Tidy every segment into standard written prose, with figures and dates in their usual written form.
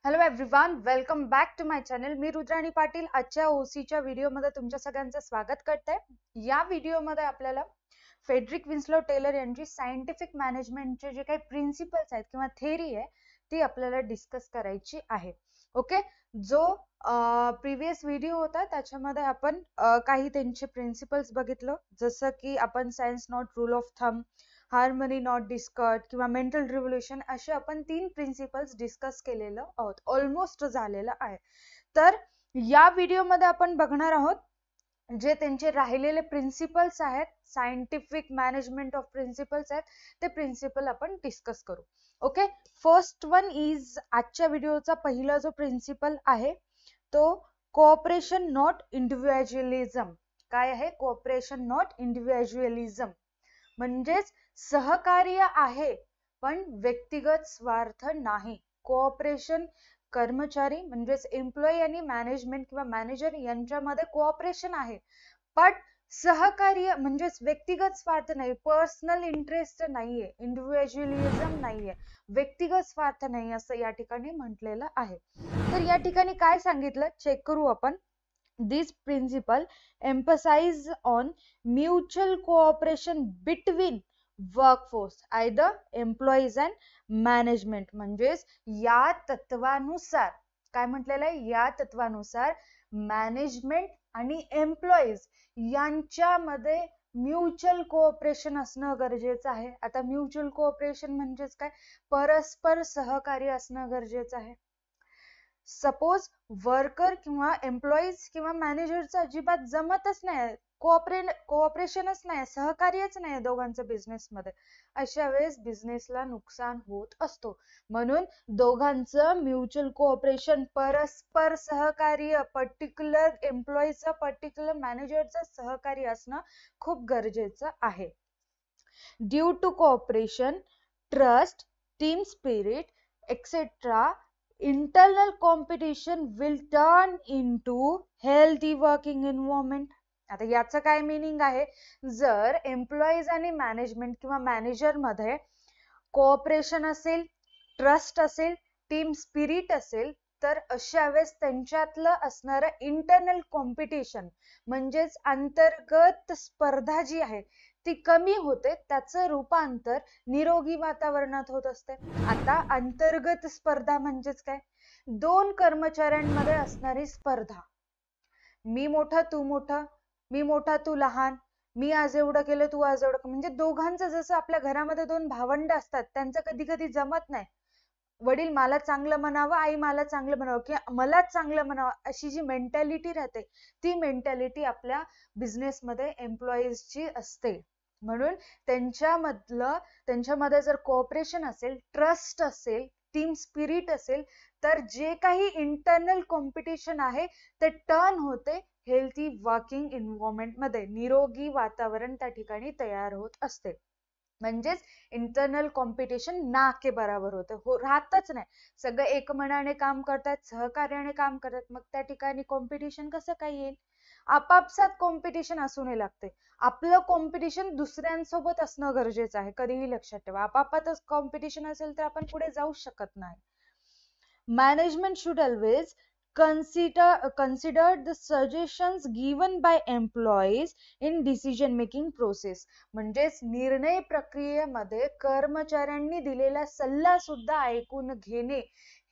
Hello everyone, welcome back to my channel. मी रुद्राणी पाटील आजच्या ओसीच्या व्हिडिओमध्ये तुमच्या सगळ्यांचं स्वागत करते. या व्हिडिओमध्ये आपल्याला फेडरिक विन्स्लो टेलर यांची सायंटिफिक मॅनेजमेंटचे जे काही प्रिन्सिपल्स आहेत किंवा थेरी आहे ती आपल्याला डिस्कस करायची आहे. ओके, जो प्रिव्हियस व्हिडिओ होता त्याच्यामध्ये आपण काही त्यांचे प्रिन्सिपल्स बघितलं, जसं की आपण science not rule of thumb, harmony not discard किंवा मेंटल रिव्होल्युशन असे आपण 3 प्रिन्सिपल्स डिस्कस केलेलं आहोत. ऑलमोस्ट झालेलं आहे. तर या व्हिडिओमध्ये आपण बघणार आहोत जे त्यांचे राहिलेले प्रिन्सिपल्स आहेत, सायंटिफिक मॅनेजमेंट ऑफ प्रिन्सिपल्स आहेत, ते प्रिन्सिपल आपण डिस्कस करू. ओके, फर्स्ट वन इज आजच्या व्हिडिओचा पहिला जो प्रिन्सिपल आहे तो कोऑपरेशन नॉट इंडिव्हिज्युअलिझम. काय आहे? कोऑपरेशन नॉट इंडिव्हिज्युअलिझम म्हणजेच सहकार्य आहे पण व्यक्तिगत स्वार्थ नाही. कोऑपरेशन कर्मचारी म्हणजेच एम्प्लॉई आणि मॅनेजमेंट किंवा मॅनेजर यांच्यामध्ये कोऑपरेशन आहे, पण सहकार्य म्हणजेच व्यक्तिगत स्वार्थ नाही, पर्सनल इंटरेस्ट नाहीये, इंडिव्हिज्युअलिझम नाहीये, व्यक्तिगत स्वार्थ नाही असं या ठिकाणी म्हटलेलं आहे. तर या ठिकाणी काय सांगितलं चेक करू आपण. This principle emphasize on mutual cooperation between workforce, either employees and management. म्हणजेच या तत्वानुसार काय म्हटलेलं आहे? या तत्वानुसार मॅनेजमेंट आणि एम्प्लॉईज यांच्यामध्ये म्युच्युअल कोऑपरेशन असणं गरजेचं आहे. आता म्युच्युअल कोऑपरेशन म्हणजेच काय? परस्पर सहकार्य असणं गरजेचं आहे. सपोज वर्कर किंवा एम्प्लॉईज किंवा मॅनेजरचं अजिबात जमतच नाही, कोऑपरेशनच नाही, सहकार्यच नाही दोघांचं बिझनेस मध्ये, अशा वेळेस बिझनेसला नुकसान होत असतो. म्हणून दोघांचं म्युच्युअल कोऑपरेशन, परस्पर सहकार्य, पर्टिक्युलर एम्प्लॉईचं पर्टिक्युलर मॅनेजरचं सहकार्य असणं खूप गरजेचं आहे. Due to cooperation, trust, team spirit etcetera, internal competition will turn into healthy working environment. आता याचं काय मीनिंग आहे? जर एम्प्लॉईज आणि मॅनेजमेंट किंवा मॅनेजर मध्ये कोऑपरेशन असेल, ट्रस्ट असेल, टीम स्पिरिट असेल, तर अशा वेळेस त्यांच्यातलं असणारं इंटरनल कॉम्पिटिशन म्हणजेच अंतर्गत स्पर्धा जी आहे ती कमी होते, त्याचं रूपांतर निरोगी वातावरणात होत असते. आता अंतर्गत स्पर्धा म्हणजेच काय? दोन कर्मचाऱ्यांमध्ये असणारी स्पर्धा, मी मोठा तू मोठा, मी मोठा तू लहान, मी आज एवढं केलं तू आज एवढं, म्हणजे दोघांचं जसं आपल्या घरामध्ये दोन भावंड असतात त्यांचं कधी कधी जमत नाही, वडील मला चांगलं म्हणावं, आई मला चांगलं म्हणावं किंवा मलाच चांगलं म्हणावं, अशी जी मेंटॅलिटी राहते ती मेंटॅलिटी आपल्या बिझनेसमध्ये एम्प्लॉईजची असते. म्हणून त्यांच्यामध्ये जर कोऑपरेशन असेल, ट्रस्ट असेल, टीम स्पिरिट असेल, तर जे काही इंटरनल कॉम्पिटिशन आहे ते टर्न होते हेल्थी वर्किंग एन्व्हायरमेंट मध्ये, निरोगी वातावरण त्या ठिकाणी तयार होत असते. म्हणजेच इंटरनल कॉम्पिटिशन ना के बराबर होते, राहतच नाही. सगळे एकमनाने काम करतात, सहकार्याने काम करतात, मग त्या ठिकाणी कॉम्पिटिशन कसं काय येईल? आपापसात कॉम्पिटिशन असू नये लागते. आपलं कॉम्पिटिशन दुसऱ्यांसोबत असणं गरजेचं आहे. कधीही लक्षात ठेवा, आपापसातच कॉम्पिटिशन असेल तर आपण पुढे जाऊ शकत नाही. Management should always consider the suggestions given by employees in decision making process. म्हणजेच निर्णय प्रक्रियेमध्ये कर्मचाऱ्यांनी दिलेला सल्ला सुद्धा ऐकून घेणे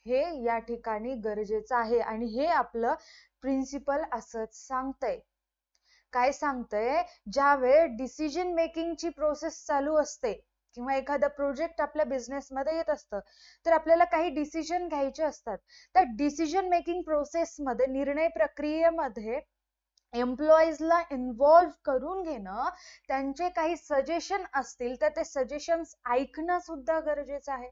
हे या ठिकाणी गरजेचं आहे. आणि हे आपलं प्रिन्सिपल असंच सांगतंय. काय सांगतंय? ज्यावेळी डिसिजन मेकिंगची प्रोसेस चालू असते किंवा एखादा प्रोजेक्ट आपल्या बिझनेस मध्ये येत असतं, तर आपल्याला काही डिसिजन घ्यायचे असतात. त्या डिसिजन मेकिंग प्रोसेस मध्ये, निर्णय प्रक्रियेमध्ये एम्प्लॉईजला इन्व्हॉल्व करून घेणं, त्यांचे काही सजेशन असतील तर ते सजेशन्स ऐकणं सुद्धा गरजेचं आहे.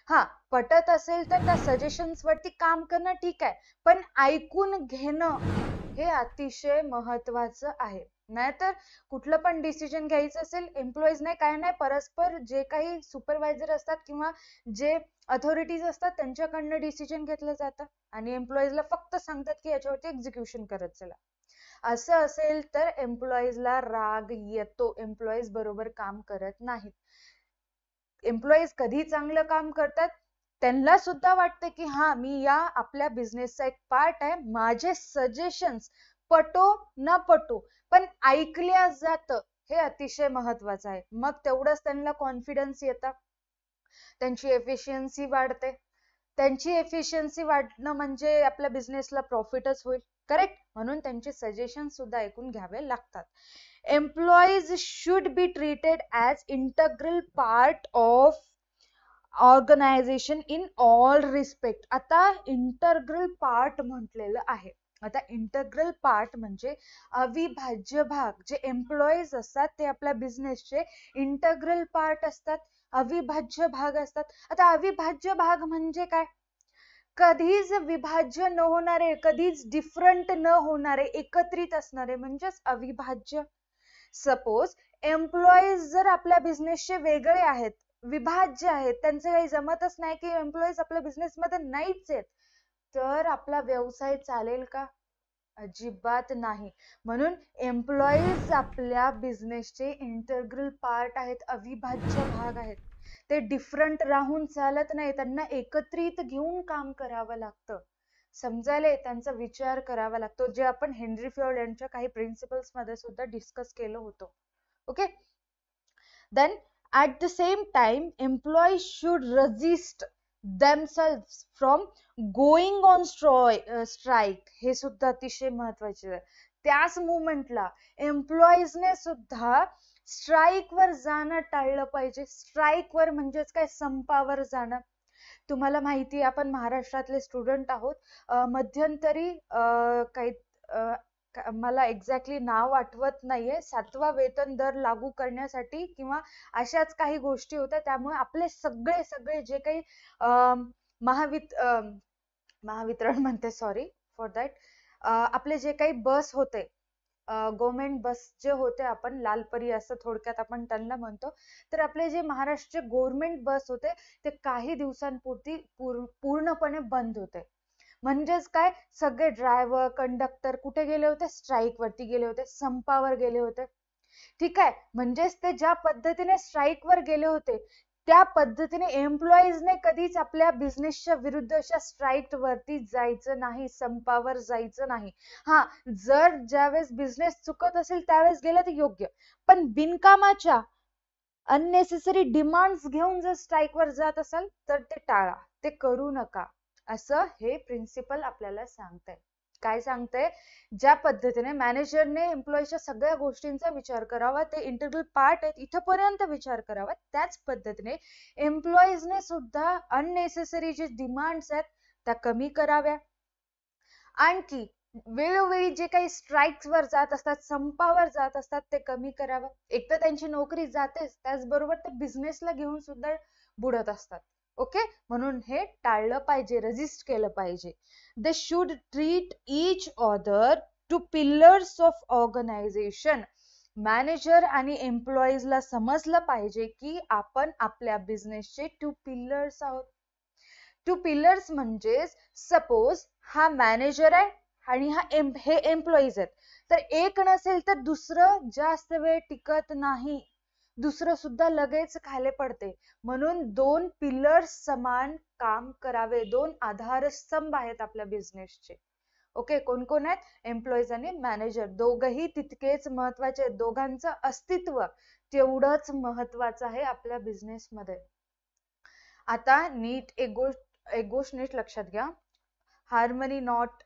हा, पटत असेल तर त्या सजेशन्स वरती काम करणं ठीक आहे, पण ऐकून घेणं हे अतिशय महत्वाचं आहे. नाहीतर कुठलं पण डिसिजन घ्यायचं असेल, एम्प्लॉईज नाही काय नाही, परस्पर जे काही सुपरवायझर असतात किंवा जे अथॉरिटीज असतात त्यांच्याकडनं डिसिजन घेतलं जातं आणि एम्प्लॉईजला फक्त सांगतात की याच्यावरती एक्झिक्युशन करत चला. असं असेल तर एम्प्लॉईजला राग येतो, एम्प्लॉईज बरोबर काम करत नाहीत. एम्प्लॉईज कधी चांगलं काम करतात? त्यांना सुद्धा वाटतं की हा मी या आपल्या बिझनेसचा एक पार्ट आहे, माझे सजेशन्स पटो न पटो पण ऐकल्या जातं, हे अतिशय महत्वाचं आहे. मग तेवढंच त्यांना कॉन्फिडन्स येतं, त्यांची एफिशियन्सी वाढते. त्यांची एफिशियन्सी वाढणं म्हणजे आपल्या बिझनेसला प्रॉफिटच होईल, करेक्ट? म्हणून त्यांचे सजेशन सुद्धा ऐकून घ्यावे लागतात. Employees should be treated as integral part of organisation in all respect. आता इंटग्रल पार्ट म्हटलेलं आहे. आता इंटग्रल पार्ट म्हणजे अविभाज्य भाग. जे एम्प्लॉईज असतात ते आपल्या बिझनेसचे इंटग्रल पार्ट असतात, अविभाज्य भाग असतात. आता अविभाज्य भाग म्हणजे काय? कधीच विभाज्य न होणारे, कधीच डिफरंट न होणारे, एकत्रित असणारे म्हणजेच अविभाज्य. सपोज एम्प्लॉईज जर आपल्या बिझनेसचे वेगळे आहेत, विभाज्य आहेत, त्यांचे काही जमतच नाही की एम्प्लॉईज आपल्या बिझनेसमध्ये नाहीच आहेत, तर आपला व्यवसाय चालेल का? अजिबात नाही. म्हणून एम्प्लॉईज आपल्या बिझनेसचे इंटग्रल पार्ट आहेत, अविभाज्य भाग आहेत. ते डिफरंट राहून चालत नाही, त्यांना एकत्रित घेऊन काम करावं लागतं. समजायला त्यांचा विचार करावा लागतो, जे आपण हेनरी फोर्ड यांच्या काही प्रिन्सिपल्स मध्ये सुद्धा डिस्कस केलं होतं. Okay, then at the same time employees should resist themselves from going on strike. हे सुद्धा अतिशय महत्वाचे आहे. त्याच मोमेंटला एम्प्लॉईजने सुद्धा स्ट्राईक वर जाणं टाळलं पाहिजे. स्ट्राईक वर म्हणजेच काय? संपावर जाणं. तुम्हाला माहिती आहे आपण महाराष्ट्रातले स्टुडंट आहोत. मध्यंतरी काही मला एक्झॅक्टली नाव आठवत नाहीये, 7वा वेतन दर लागू करण्यासाठी किंवा अशाच काही गोष्टी होत्या. त्यामुळे आपले सगळे जे काही महावितरण म्हणते, सॉरी फॉर दॅट, आपले जे काही बस होते, गव्हर्नमेंट बस जे होते, आपण लालपरी असं थोडक्यात आपण त्यांना म्हणतो, तर आपले जे महाराष्ट्र गव्हर्नमेंट बस होते ते काही दिवसांपुरती पूर्णपणे बंद होते. म्हणजेच काय? सगळे ड्रायव्हर, कंडक्टर कुठे गेले होते? स्ट्राईक वरती गेले होते, संपावर गेले होते. ठीक आहे, म्हणजेच ते ज्या पद्धतीने स्ट्राईक वर गेले होते त्या पद्धतीने एम्प्लॉईजने कधीच आपल्या बिझनेसच्या विरुद्ध अशा स्ट्राईक वरती जायचं नाही, संपावर जायचं नाही. हा, जर ज्यावेळेस बिझनेस चुकत असेल त्यावेळेस गेलं तर योग्य, पण बिनकामाच्या अननेसेसरी डिमांड्स घेऊन जर स्ट्राईक वर जात असाल तर ते टाळा, ते करू नका, असं हे प्रिन्सिपल आपल्याला सांगतंय. काय सांगतंय? ज्या पद्धतीने मॅनेजरने एम्प्लॉईच्या सगळ्या गोष्टींचा विचार करावा, ते इंटरव्ह्यू पार्ट आहेत इथपर्यंत विचार करावा, त्याच पद्धतीने एम्प्लॉईजने सुद्धा अननेसेसरी जे डिमांड्स आहेत त्या कमी कराव्या. आणखी वेळोवेळी जे काही स्ट्राईक्स वर जात असतात, संपावर जात असतात, ते कमी करावं. एक तर त्यांची नोकरी जातेच, त्याचबरोबर ते बिझनेसला घेऊन सुद्धा बुडत असतात. ओके, म्हणून हे टाळलं पाहिजे, रेजिस्ट केलं पाहिजे. They should treat each other to pillars of organisation. Manager आणि एम्प्लॉईजला समजलं पाहिजे की आपण आपल्या बिझनेसचे 2 पिलर्स आहोत. 2 पिलर्स म्हणजे सपोज हा मॅनेजर आहे आणि हे एम्प्लॉईज आहेत, तर एक नसेल तर दुसरं जास्त वेळ टिकत नाही, दुसरं सुद्धा लगेच खाली पडते. म्हणून 2 पिलर्स समान काम करावे, 2 आधारस्तंभ आहेत आपल्या बिझनेसचे. ओके, कोण कोण आहेत? एम्प्लॉईज आणि मॅनेजर. दोघही तितकेच महत्वाचे आहेत, दोघांचं अस्तित्व तेवढंच महत्वाचं आहे आपल्या बिझनेस मध्ये. आता नीट एक गोष्ट नीट लक्षात घ्या. हार्मनी नॉट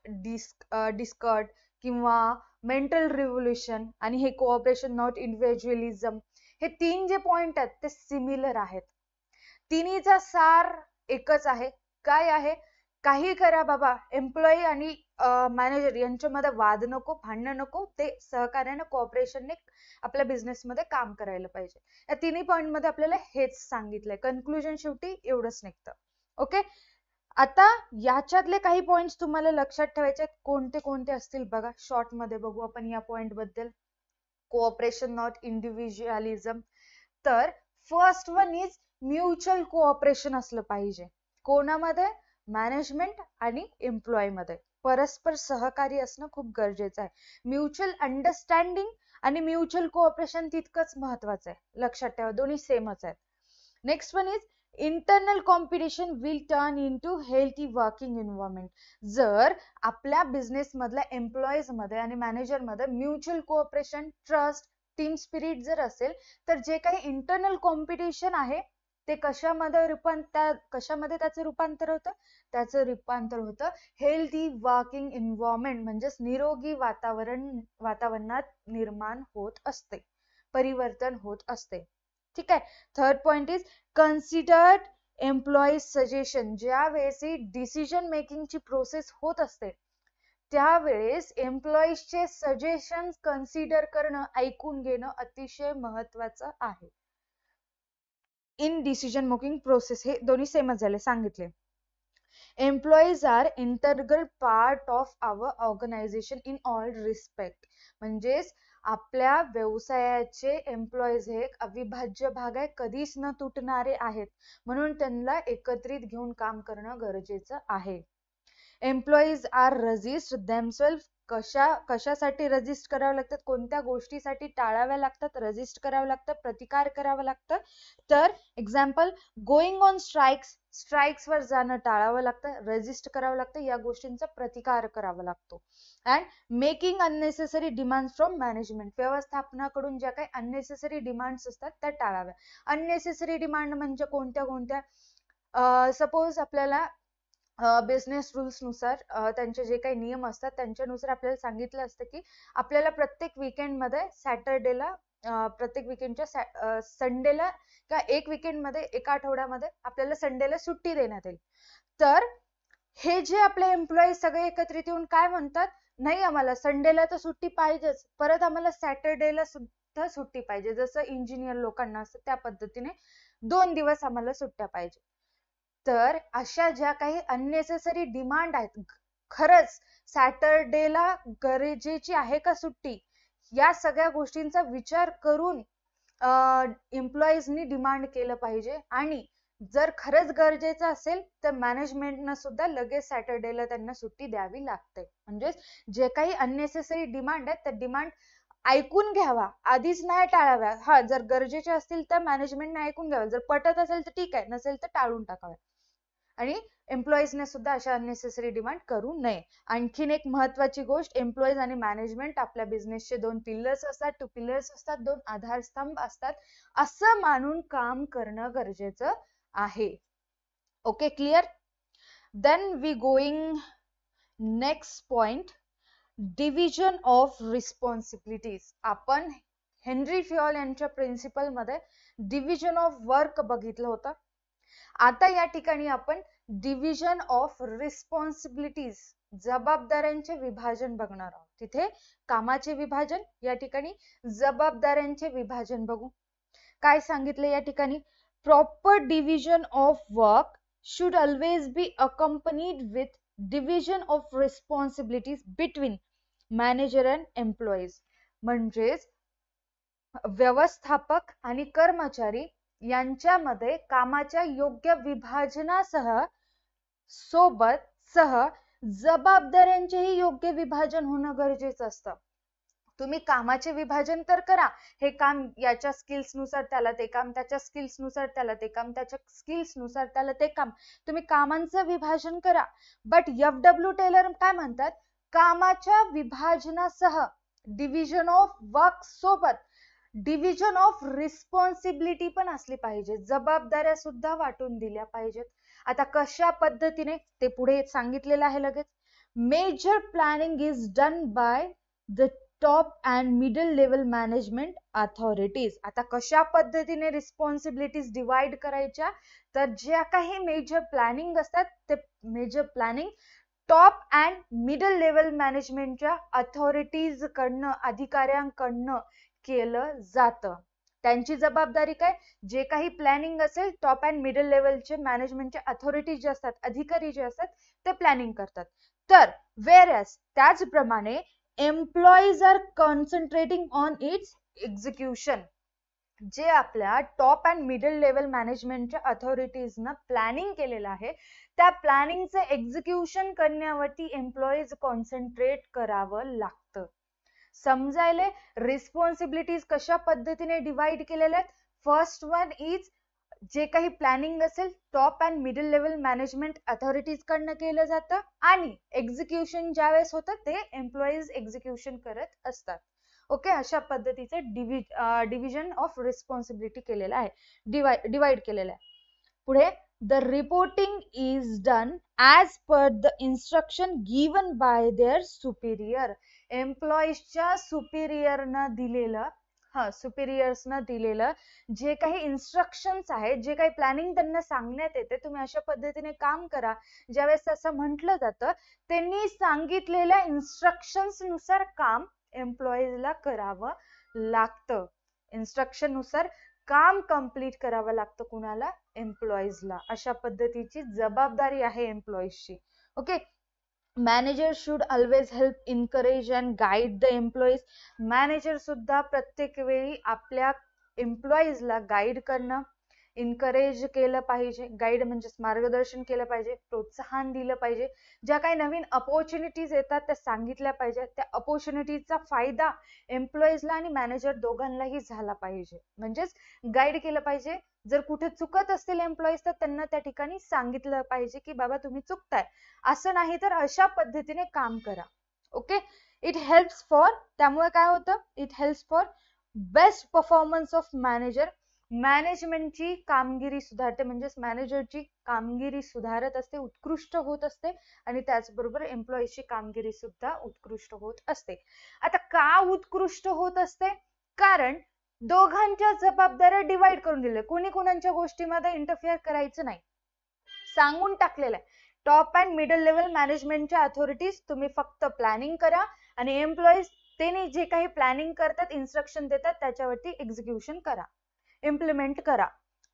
डिस्कॉर्ड किंवा मेंटल रिव्होल्युशन आणि हे कोऑपरेशन नॉट इंडिव्हिज्युअलिझम, हे 3 जे पॉइंट आहेत ते सिमिलर आहेत. तिन्हीचा सार एकच आहे. काय आहे? काही करा बाबा, एम्प्लॉई आणि मॅनेजर यांच्यामध्ये वाद नको, भांडणं नको, ते सहकार्याने कोऑपरेशनने आपल्या बिझनेसमध्ये काम करायला पाहिजे. या तिन्ही पॉइंट मध्ये आपल्याला हेच सांगितलंय. कन्क्लुजन शेवटी एवढंच निघतं. ओके, आता याच्यातले काही पॉइंट्स तुम्हाला लक्षात ठेवायचे आहेत. कोणते कोणते असतील बघा, शॉर्ट मध्ये बघू आपण या पॉइंट बद्दल. Cooperation not individualism. तर first one is mutual cooperation असलं पाहिजे. कोणामध्ये? मॅनेजमेंट आणि एम्प्लॉई मध्ये परस्पर सहकार्य असणं खूप गरजेचं आहे. म्युच्युअल अंडरस्टँडिंग आणि म्युच्युअल कोऑपरेशन तितकंच महत्वाचं आहे. लक्षात ठेवा, दोन्ही सेमच आहेत. Next one is internal competition will turn into healthy working environment. जर आपल्या बिझनेस मधल्या एम्प्लॉईज मध्ये आणि मॅनेजर मध्ये mutual cooperation, trust, team spirit जर असेल, तर जे काही इंटरनल कॉम्पिटिशन आहे ते कशामध्ये त्याचं रूपांतर होतं? त्याचं रूपांतर होतं हेल्थी वर्किंग एन्व्हायरमेंट, म्हणजेच निरोगी वातावरणात निर्माण होत असते, परिवर्तन होत असते. ठीक आहे. Third point is considered employees suggestion. ज्या वेळेस डिसिजन मेकिंग ची प्रोसेस होत असते त्यावेळेस एम्प्लॉईजचे सजेशन कन्सिडर करणं, ऐकून घेणं अतिशय महत्वाचं आहे इन डिसिजन मेकिंग प्रोसेस. हे दोन्ही सेमच झाले सांगितले. Employees are integral part of our organisation in all respect. म्हणजेच आपल्या व्यवसायाचे एम्प्लॉईज हे एक अविभाज्य भाग आहे, कधीच न तुटणारे आहेत, म्हणून त्यांना एकत्रित घेऊन काम करणं गरजेचं आहे. Employees are resist themselves. कशासाठी रजिस्ट करावं लागतात? कोणत्या गोष्टीसाठी टाळाव्या लागतात, रजिस्ट करावं लागतं, प्रतिकार करावं लागतं? तर एक्झाम्पल, गोइंग ऑन स्ट्राइक्स वर जाणं टाळावं लागतं, रेजिस्ट करावं लागतं, या गोष्टींचा प्रतिकार करावा लागतो. And making unnecessary demands from management. व्यवस्थापनाकडून ज्या काही अननेसेसरी डिमांड्स असतात त्या टाळाव्या. अननेसेसरी डिमांड म्हणजे कोणत्या? सपोज आपल्याला बिझनेस रूल्स नुसार त्यांचे जे काही नियम असतात त्यांच्यानुसार आपल्याला सांगितलं असतं की आपल्याला प्रत्येक वीकेंड मध्ये सॅटरडेला, प्रत्येक वीकेंडच्या संडेला किंवा एक वीकेंड मध्ये, एका आठवड्यामध्ये आपल्याला संडेला सुट्टी देण्यात येईल. तर हे जे आपले एम्प्लॉई सगळे एकत्रित येऊन काय म्हणतात? नाही, आम्हाला संडेला तर सुट्टी पाहिजेच, परत आम्हाला सॅटरडेला सुद्धा सुट्टी पाहिजे. जसं इंजिनियर लोकांना असतं त्या पद्धतीने 2 दिवस आम्हाला सुट्ट्या पाहिजे. तर अशा ज्या काही अननेसेसरी डिमांड आहेत, खरंच सॅटरडेला गरजेची आहे का सुट्टी, या सगळ्या गोष्टींचा विचार करून एम्प्लॉईजनी डिमांड केलं पाहिजे. आणि जर खरंच गरजेचं असेल तर मॅनेजमेंटनं सुद्धा लगेच सॅटरडेला त्यांना सुट्टी द्यावी लागते. म्हणजेच जे काही अननेसेसरी डिमांड आहेत त्या डिमांड ऐकून घ्यावा, आधीच नाही टाळाव्या. हा, जर गरजेचे असतील तर मॅनेजमेंटने ऐकून घ्यावं, जर पटत असेल तर ठीक आहे, नसेल तर टाळून टाकाव्या. आणि एम्प्लॉईजने सुद्धा अशा अननेसेसरी डिमांड करू नये. आणखीन एक महत्वाची गोष्ट, एम्प्लॉईज आणि मॅनेजमेंट आपल्या बिझनेसचे 2 पिलर्स असतात, 2 पिलर्स असतात, 2 आधारस्तंभ असतात, असं मानून काम करणं गरजेचं आहे. Okay, clear? Then we going next point, division of responsibilities. आपण हेनरी फ्युएल यांच्या प्रिन्सिपल मध्ये डिव्हिजन ऑफ वर्क बघितलं होतं. आता या ठिकाणी आपण डिव्हिजन ऑफ रिस्पॉन्सिबिलिटीज, जबाबदाऱ्यांचे विभाजन बघणार आहोत. तिथे कामाचे विभाजन, या ठिकाणी जबाबदाऱ्यांचे विभाजन बघू. काय सांगितले या ठिकाणी? Proper division of work should always be accompanied with division of responsibilities between manager and employees. म्हणजेच व्यवस्थापक आणि कर्मचारी यांच्यामध्ये कामाच्या योग्य विभाजनासह जबाबदाऱ्यांचेही योग्य विभाजन होणं गरजेचं असतं. तुम्ही कामाचे विभाजन तर करा, हे काम याच्या स्किल्स नुसार त्याला ते काम, त्याच्या स्किल्स नुसार त्याला ते काम, त्याच्या स्किल्स नुसार त्याला ते काम, तुम्ही कामांचं विभाजन करा. बट FW टेलर काय म्हणतात? कामाच्या विभाजनासह, डिव्हिजन ऑफ वर्क सोबत डिव्हिजन ऑफ रिस्पॉन्सिबिलिटी पण असली पाहिजे, जबाबदाऱ्या सुद्धा वाटून दिल्या पाहिजेत. आता कशा पद्धतीने ते पुढे सांगितलेलं आहे लगेच. Major planning is done by the top and middle level management authorities. आता कशा पद्धतीने रिस्पॉन्सिबिलिटीज डिवाइड करायच्या? तर ज्या काही मेजर प्लॅनिंग असतात ते major planning top and middle level मॅनेजमेंटच्या अथॉरिटीज कडनं, अधिकाऱ्यांकडनं केलं जातं. त्यांची जबाबदारी काय? जे काही प्लॅनिंग असेल, टॉप अँड मिडल लेवलचे मॅनेजमेंटचे अथॉरिटी जे असतात, अधिकारी जे असतात ते प्लॅनिंग करतात. तर वेअरएज त्याचप्रमाणे employees are concentrating on its execution. जे आपल्या टॉप अँड मिडल लेवल मॅनेजमेंटच्या अथॉरिटीजना प्लॅनिंग केलेलं आहे त्या प्लॅनिंगचं एक्झिक्युशन करण्यावरती एम्प्लॉईज कॉन्सन्ट्रेट करावं लागतं. समजायले रिस्पॉन्सिबिलिटीज कशा पद्धतीने डिवाइड केलेल्या आहेत? फर्स्ट वन इज जे काही प्लॅनिंग असेल top and middle level management authorities कडनं केलं जातं आणि एक्झिक्युशन ज्यावेळेस होतं ते एम्प्लॉईज एक्झिक्युशन करत असतात. ओके, अशा पद्धतीचे डिव्हिजन ऑफ रिस्पॉन्सिबिलिटी केलेलं आहे, डिवाइड केलेलं आहे. पुढे the reporting is done as per the instruction given by their superior. एम्प्लॉईजच्या सुपिरियरनं दिलेलं सुपिरियर्सनं दिलेलं जे काही इन्स्ट्रक्शन्स आहेत, जे काही प्लॅनिंग त्यांना सांगण्यात येते, तुम्ही अशा पद्धतीने काम करा, ज्यावेळेस असं म्हटलं जातं, त्यांनी सांगितलेल्या इन्स्ट्रक्शन्स नुसार काम एम्प्लॉईजला करावं लागतं. इन्स्ट्रक्शन नुसार काम कंप्लीट करावं लागतं कुणाला? एम्प्लॉईजला. अशा पद्धतीची जबाबदारी आहे एम्प्लॉईजची. Okay, manager should always help, encourage and guide the employees. Manager सुद्धा प्रत्येक वेळी आपल्या एम्प्लॉईजला गाईड करणं, इनकरेज केलं पाहिजे. गाईड म्हणजे मार्गदर्शन केलं पाहिजे, प्रोत्साहन दिलं पाहिजे. ज्या काही नवीन अपॉर्च्युनिटीज येतात त्या सांगितल्या पाहिजे. त्या अपॉर्च्युनिटीजचा फायदा एम्प्लॉईजला आणि मॅनेजर दोघांनाही झाला पाहिजे. म्हणजेच गाईड केलं पाहिजे. जर कुठे चुकत असतील एम्प्लॉईज तर त्यांना त्या ठिकाणी सांगितलं पाहिजे की बाबा तुम्ही चुकताय, असं नाही तर अशा पद्धतीने काम करा. ओके, इट हेल्प्स फॉर, त्यामुळे काय होतं? It helps for best performance of manager. मॅनेजमेंटची कामगिरी सुधारते, म्हणजेच मॅनेजरची कामगिरी सुधारत असते, उत्कृष्ट होत असते आणि त्याचबरोबर एम्प्लॉईजची कामगिरी सुद्धा उत्कृष्ट होत असते. आता का उत्कृष्ट होत असते? कारण दोघांच्या जबाबदाऱ्या डिवाइड करून दिल्या, कोणी कोणाच्या गोष्टीमध्ये इंटरफिअर करायचं नाही, सांगून टाकलेलं आहे. टॉप अँड मिडल लेवल मॅनेजमेंटच्या अथॉरिटीज तुम्ही फक्त प्लॅनिंग करा आणि एम्प्लॉईज त्यांनी जे काही प्लॅनिंग करतात, इन्स्ट्रक्शन देतात, त्याच्यावरती एक्झिक्युशन करा, इम्प्लिमेंट करा.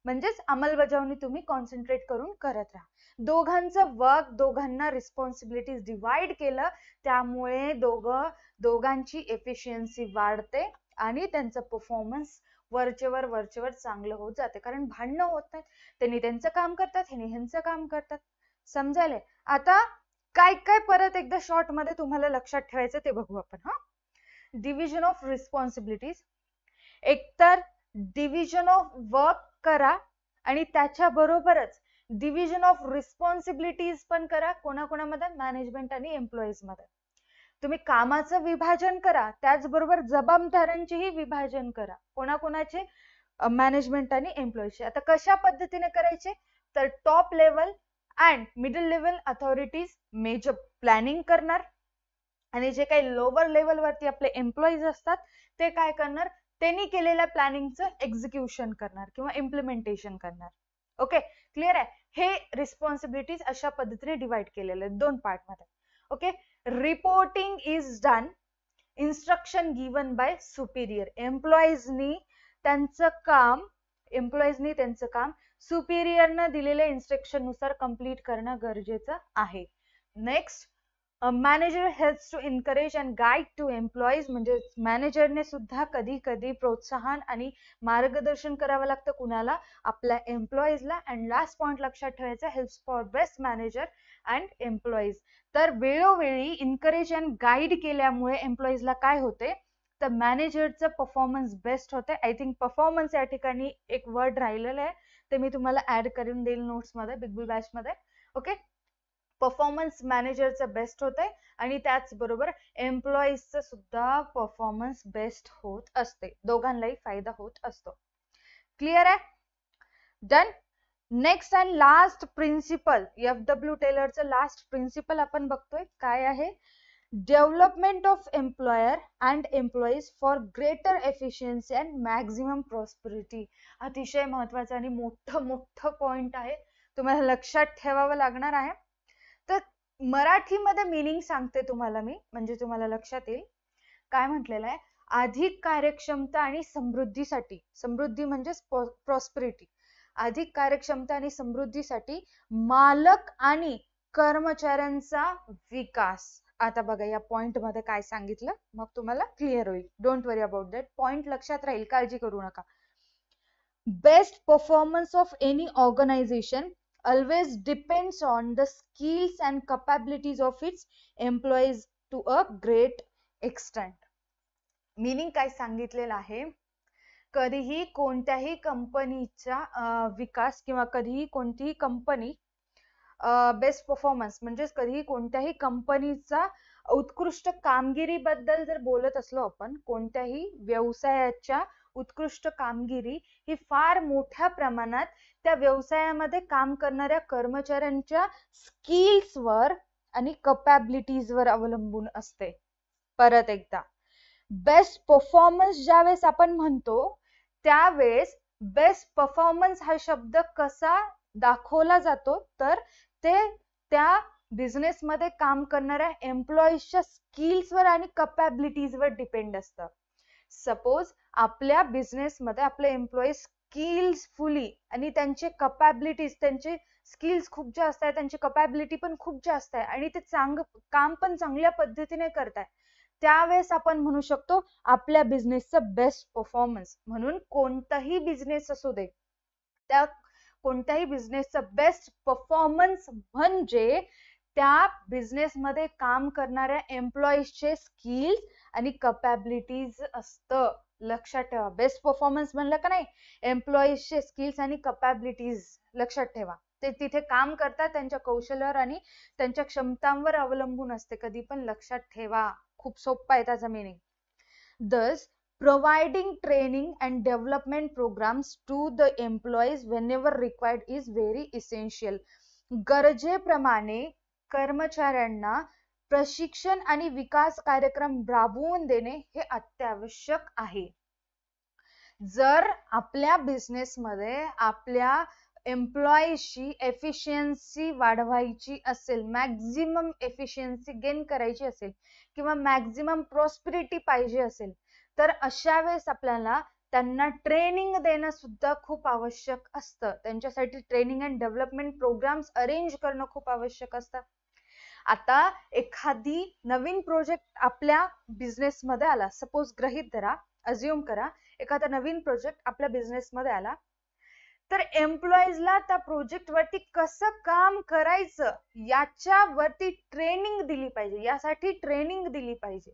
म्हणजेच अंमलबजावणी तुम्ही कॉन्सन्ट्रेट करून करत राहा. दोघांचं वर्क, दोघांना रिस्पॉन्सिबिलिटीज डिवाइड केलं, त्यामुळे दोघांची एफिशियन्सी वाढते आणि त्यांचं परफॉर्मन्स वरचेवर चांगलं होत जाते. कारण भांडणं होत नाहीत, त्यांनी त्यांचं काम करतात, ह्यांनी ह्यांचं काम करतात. समजायलंय? आता काय काय परत एकदा शॉर्ट मध्ये तुम्हाला लक्षात ठेवायचं ते बघू आपण. डिव्हिजन ऑफ रिस्पॉन्सिबिलिटीज, एकतर डिव्हिजन ऑफ वर्क करा आणि त्याच्या बरोबरच डिव्हिजन ऑफ रिस्पॉन्सिबिलिटीज पण करा. कोणाकोणामध्ये? मॅनेजमेंट आणि एम्प्लॉईज मध्ये. तुम्ही कामाचं विभाजन करा, त्याचबरोबर जबाबदाऱ्यांचेही विभाजन करा. कोणाकोणाचे? मॅनेजमेंट आणि एम्प्लॉईजचे. आता कशा पद्धतीने करायचे? तर top level and middle level authorities major planning करणार आणि जे काही लोअर लेवल वरती आपले एम्प्लॉईज असतात ते काय करणार? त्यांनी केलेल्या प्लॅनिंगचं एक्झिक्युशन करणार किंवा इम्प्लिमेंटेशन करणार. ओके, क्लिअर आहे? हे रिस्पॉन्सिबिलिटीज अशा पद्धतीने डिवाइड केलेले आहेत दोन पार्ट मध्ये. Okay, reporting is done, instruction given by superior. एम्प्लॉईजनी त्यांचं काम सुपिरियरनं दिलेल्या इन्स्ट्रक्शन नुसार कंप्लीट करणं गरजेचं आहे. Next, manager helps to encourage and guide to employees. म्हणजे मॅनेजरने सुद्धा कधी कधी प्रोत्साहन आणि मार्गदर्शन करावं लागतं कुणाला? आपल्या एम्प्लॉईजला. अँड लास्ट पॉइंट लक्षात ठेवायचा, helps for best manager and employees. तर वेळोवेळी इनकरेज अँड गाईड केल्यामुळे एम्प्लॉईजला काय होते? तर मॅनेजरचं परफॉर्मन्स बेस्ट होते. आय थिंक परफॉर्मन्स या ठिकाणी एक वर्ड राहिलेलं आहे, ते मी तुम्हाला ऍड करून देईल नोट्स मध्ये, बिग बुल बॅच मध्ये. ओके, परफॉर्मन्स मॅनेजरचं बेस्ट होतंय आणि त्याचबरोबर एम्प्लॉईजचं सुद्धा परफॉर्मन्स बेस्ट होत असते, दोघांनाही फायदा होत असतो. क्लिअर आहे? Done. Next and last principle, FW टेलरचं लास्ट प्रिन्सिपल आपण बघतोय. काय आहे? Development of employer and employees for greater efficiency and maximum prosperity. अतिशय महत्वाचं आणि मोठं पॉइंट आहे, तुम्हाला लक्षात ठेवावं लागणार आहे. तर मराठीमध्ये मीनिंग सांगते तुम्हाला मी, म्हणजे तुम्हाला लक्षात येईल. काय म्हटलेलं आहे? अधिक कार्यक्षमता आणि समृद्धीसाठी, समृद्धी म्हणजे प्रॉस्पेरिटी, अधिक कार्यक्षमता आणि समृद्धीसाठी मालक आणि कर्मचाऱ्यांचा विकास. आता बघा या पॉइंट मध्ये काय सांगितलं, मग तुम्हाला क्लिअर होईल. Don't worry about that, point लक्षात राहील, काळजी करू नका. Best performance of any organisation always depends on the skills and capabilities of its employees to a great extent. Meaning काय सांगितलेलं आहे? कधीही कोणत्याही कंपनीचा विकास किंवा कधीही कोणतीही कंपनी बेस्ट परफॉर्मन्स म्हणजे कधीही कोणत्याही कंपनीचा उत्कृष्ट कामगिरीबद्दल जर बोलत असलो आपण, कोणत्याही व्यवसायाच्या उत्कृष्ट कामगिरी ही फार मोठ्या प्रमाणात त्या व्यवसायामध्ये काम करणाऱ्या कर्मचाऱ्यांच्या स्किल्सवर आणि कपॅबिलिटीजवर अवलंबून असते. परत एकदा, बेस्ट परफॉर्मन्स ज्यावेळेस आपण म्हणतो त्यावेळेस बेस्ट परफॉर्मन्स हा शब्द कसा दाखवला जातो, तर ते त्या बिझनेस मध्ये काम करणाऱ्या एम्प्लॉईजच्या स्किल्सवर आणि कपॅबिलिटीजवर डिपेंड असतं. सपोज आपल्या बिझनेसमध्ये आपले एम्प्लॉई स्किल्सफुली आणि त्यांचे कपॅबिलिटीज, त्यांचे स्किल्स खूप जास्त आहे, त्यांची कपॅबिलिटी पण खूप जास्त आहे आणि ते काम पण चांगल्या पद्धतीने करताय, त्यावेळेस आपण म्हणू शकतो आपल्या बिझनेसचं बेस्ट परफॉर्मन्स. म्हणून कोणताही बिझनेस असू दे, त्या कोणत्याही बिझनेसचं बेस्ट परफॉर्मन्स म्हणजे त्या बिझनेसमध्ये काम करणाऱ्या एम्प्लॉईजचे स्किल्स आणि कपॅबिलिटीज असतं. लक्षात ठेवा, बेस्ट परफॉर्मन्स म्हणलं का नाही, एम्प्लॉईजचे स्किल्स आणि कपॅबिलिटीज लक्षात ठेवा. ते तिथे काम करतात, त्यांच्या कौशल्यावर आणि त्यांच्या क्षमतांवर अवलंबून असते. कधी पण लक्षात ठेवा, खूप सोपं आहे त्याचा meaning. Thus, providing training and development programs to the employees whenever required is very essential. गरजेप्रमाणे कर्मचाऱ्यांना प्रशिक्षण आणि विकास कार्यक्रम राबवून देणे हे अत्यावश्यक आहे. जर आपल्या बिझनेसमध्ये आपल्या एम्प्लॉईजची एफिशियन्सी वाढवायची असेल, मॅक्झिमम एफिशियन्सी गेन करायची असेल किंवा मॅक्झिमम प्रॉस्पेरिटी पाहिजे असेल, तर अशा वेळेस आपल्याला त्यांना ट्रेनिंग देणं सुद्धा खूप आवश्यक असतं. त्यांच्यासाठी training and development programmes arrange करणं खूप आवश्यक असतं. आता एखादी नवीन प्रोजेक्ट आपल्या बिझनेसमध्ये आला, सपोज गृहीत धरा, अज्युम करा, एखादा नवीन प्रोजेक्ट आपल्या बिझनेसमध्ये आला, तर एम्प्लॉईजला त्या प्रोजेक्ट वरती कसं काम करायचं याच्यावरती ट्रेनिंग दिली पाहिजे, यासाठी ट्रेनिंग दिली पाहिजे.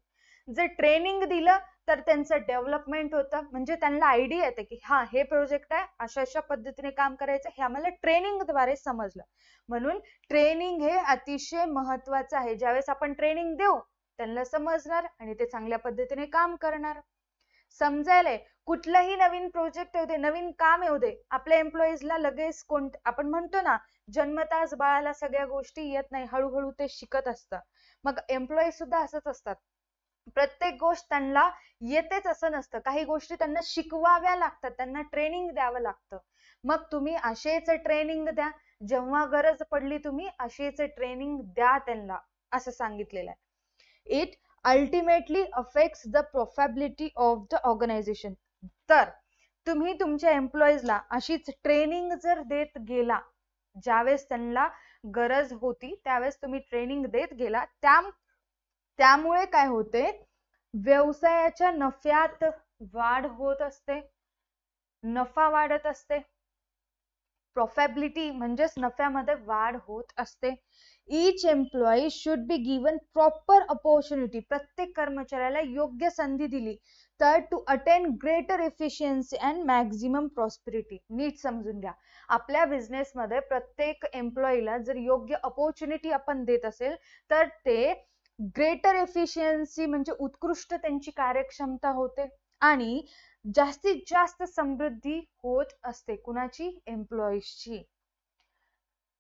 जर ट्रेनिंग दिलं तर त्यांचं डेव्हलपमेंट होतं, म्हणजे त्यांना आयडिया येते की हा हे प्रोजेक्ट आहे, अशा अशा पद्धतीने काम करायचं, हे आम्हाला ट्रेनिंगद्वारे समजलं. म्हणून ट्रेनिंग हे अतिशय महत्वाचं आहे. ज्यावेळेस आपण ट्रेनिंग देऊ त्यांना समजणार आणि ते चांगल्या पद्धतीने काम करणार. समजायलंय? कुठलाही नवीन प्रोजेक्ट येऊ दे, नवीन काम येऊ दे, आपल्या एम्प्लॉईजला लगेच आपण म्हणतो ना, जन्मताच बाळाला सगळ्या गोष्टी येत नाही, हळूहळू ते शिकत असतं. मग एम्प्लॉई सुद्धा असंच असतात. प्रत्येक गोष्ट त्यांना येतेच असं नसतं, काही गोष्टी त्यांना शिकवाव्या लागतात, त्यांना ट्रेनिंग द्यावं लागतं. मग तुम्ही असेच ट्रेनिंग द्या, जेव्हा गरज पडली तुम्ही असेच ट्रेनिंग द्या त्यांना, असं सांगितलेलं आहे. It ultimately affects the profitability of the organization. तर तुम्ही तुमच्या एम्प्लॉईजला अशीच ट्रेनिंग जर देत गेला, ज्यावेळेस त्यांना गरज होती त्यावेळेस तुम्ही ट्रेनिंग देत गेला, त्यामुळे काय होते, व्यवसायाच्या नफ्यात वाढ होत असते, नफा वाढत असते, प्रॉफिटेबिलिटी म्हणजेच नफ्यामध्ये वाढ होत असते. Each employee should be given proper opportunity. प्रत्येक कर्मचाऱ्याला योग्य संधी दिली तर to attain greater efficiency and maximum prosperity. नीट समजून घ्या, आपल्या बिझनेस मध्ये प्रत्येक एम्प्लॉईला जर योग्य अपॉर्च्युनिटी आपण देत असेल तर ते ग्रेटर एफिशियन्सी म्हणजे उत्कृष्ट त्यांची कार्यक्षमता होते आणि जास्तीत जास्त समृद्धी होत असते. कुणाची? एम्प्लॉईजची.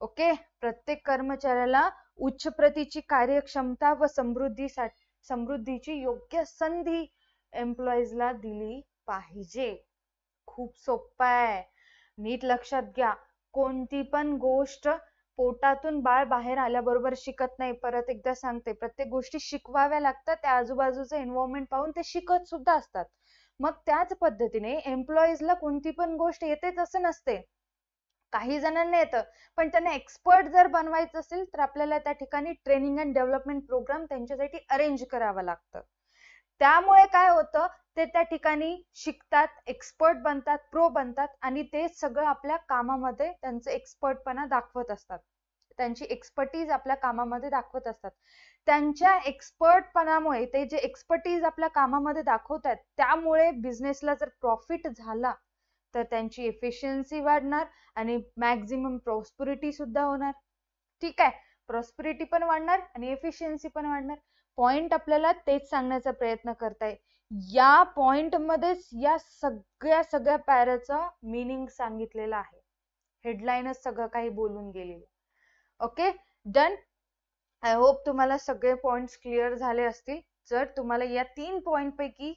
ओके, प्रत्येक कर्मचाऱ्याला उच्च प्रतीची कार्यक्षमता व समृद्धीची योग्य संधी एम्प्लॉईजला दिली पाहिजे. खूप सोपं आहे, नीट लक्षात घ्या. कोणती पण गोष्ट पोटातून बाळ बाहेर आल्याबरोबर शिकत नाही. परत एकदा सांगते, प्रत्येक गोष्टी शिकवाव्या लागतात, त्या आजूबाजूचं एन्व्हायरमेंट पाहून ते शिकत सुद्धा असतात. मग त्याच पद्धतीने एम्प्लॉईजला कोणती पण गोष्ट येतेच असं नसते. काही जणांना येतं, पण त्यांना एक्सपर्ट जर बनवायचं असेल तर आपल्याला त्या ठिकाणी ट्रेनिंग अँड डेव्हलपमेंट प्रोग्राम त्यांच्यासाठी अरेंज करावं लागतं. त्यामुळे काय होतं, ते त्या ठिकाणी शिकतात, एक्सपर्ट बनतात, प्रो बनतात आणि ते सगळं आपल्या कामामध्ये त्यांचं एक्सपर्टपणा दाखवत असतात. त्यांची एक्सपर्टीज आपल्या कामामध्ये दाखवत असतात. त्यांच्या एक्सपर्टपणामुळे ते जे एक्सपर्टीज आपल्या कामामध्ये दाखवतात त्यामुळे बिझनेसला जर प्रॉफिट झाला तर त्यांची एफिशियन्सी वाढणार आणि मॅक्झिमम प्रॉस्पेरिटी सुद्धा होणार. ठीक आहे, प्रॉस्पेरिटी पण वाढणार आणि एफिशियन्सी पण वाढणार. पॉइंट आपल्याला तेच सांगण्याचा प्रयत्न करताय. या पॉइंट मध्येच या सगळ्या पॅराचा मीनिंग सांगितलेला आहे. हेडलाईनच सगळं काही बोलून गेलेलं. Okay, done. आय होप तुम्हाला सगळे पॉइंट्स क्लिअर झाले असतील. जर तुम्हाला या 3 पॉइंट पैकी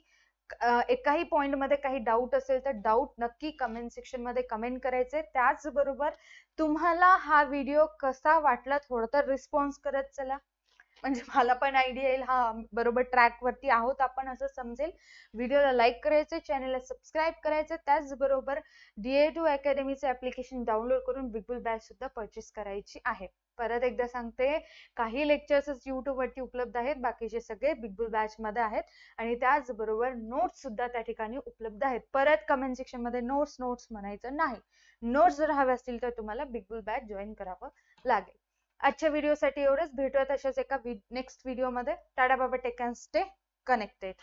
एकाही पॉइंट मध्ये काही डाऊट असेल तर डाऊट नक्की कमेंट सेक्शन मध्ये कमेंट करायचे. त्याचबरोबर तुम्हाला हा व्हिडिओ कसा वाटला थोडं तर रिस्पॉन्स करत चला, म्हणजे मला पण आयडिया येईल हा बरोबर ट्रॅक वरती आहोत आपण असं समजेल. व्हिडिओला लाईक करायचे, चॅनलला सबस्क्राईब करायचे. त्याचबरोबर DA2 अकॅडमीचे ऍप्लिकेशन डाउनलोड करून बिग बुल बॅच सुद्धा परचेस करायची आहे. परत एकदा सांगते, काही लेक्चर्स YouTube वरती उपलब्ध आहेत, बाकीचे सगळे बिग बुल बॅच मध्ये आहेत आणि त्याचबरोबर नोट्स सुद्धा त्या ठिकाणी उपलब्ध आहेत. परत कमेंट सेक्शन मध्ये नोट्स म्हणायचं नाही. नोट्स जर हवे असतील तर तुम्हाला बिग बुल बॅच जॉईन करावं लागेल. आजच्या व्हिडिओसाठी एवढंच. भेटूयात अशाच एका नेक्स्ट व्हिडिओमध्ये. टाटा बाबा, टेक अँड स्टे कनेक्टेड.